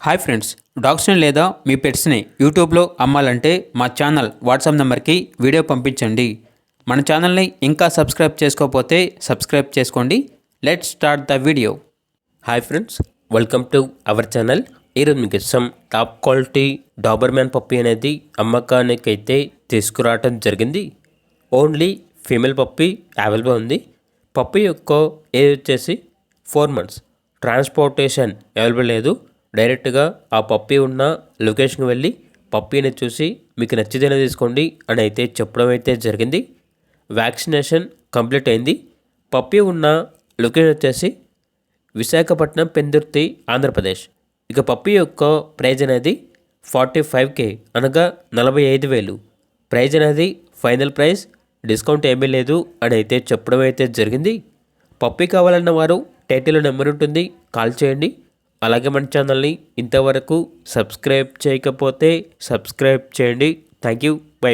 Hi friends, డాగ్స్ని లేదా మీ పెట్స్ని యూట్యూబ్లో అమ్మాలంటే మా ఛానల్ వాట్సాప్ నెంబర్కి వీడియో పంపించండి. మన ఛానల్ని ఇంకా సబ్స్క్రైబ్ చేసుకోకపోతే సబ్స్క్రైబ్ చేసుకోండి. Let's start the video. Hi friends, welcome to our channel. ఈరోజు మీకు ఇష్టం టాప్ క్వాలిటీ డాబర్మ్యాన్ పప్పీ అనేది అమ్మకానికి అయితే తీసుకురావటం జరిగింది. ఓన్లీ ఫీమేల్ పప్పీ అవైలబుల్ ఉంది. పప్పీ యొక్క ఏజ్ వచ్చేసి 4 months. ట్రాన్స్పోర్టేషన్ అవైలబుల్ లేదు. డైరెక్ట్గా ఆ పప్పీ ఉన్న లొకేషన్కి వెళ్ళి పప్పీని చూసి మీకు నచ్చితేనే తీసుకోండి అని అయితే చెప్పడం అయితే జరిగింది. వ్యాక్సినేషన్ కంప్లీట్ అయింది. పప్పీ ఉన్న లొకేషన్ వచ్చేసి విశాఖపట్నం, పెందుర్తి, ఆంధ్రప్రదేశ్. ఇక పప్పీ యొక్క ప్రైజ్ అనేది 45K అనగా 45,000. ప్రైజ్ అనేది ఫైనల్ ప్రైస్, డిస్కౌంట్ ఏమీ లేదు అని అయితే చెప్పడం అయితే జరిగింది. పప్పీ కావాలన్న వారు టైటిల్లో నెంబర్ ఉంటుంది, కాల్ చేయండి. అలాగే మన ఛానల్ని ఇంతవరకు సబ్స్క్రైబ్ చేయకపోతే సబ్స్క్రైబ్ చేయండి. Thank you. బై.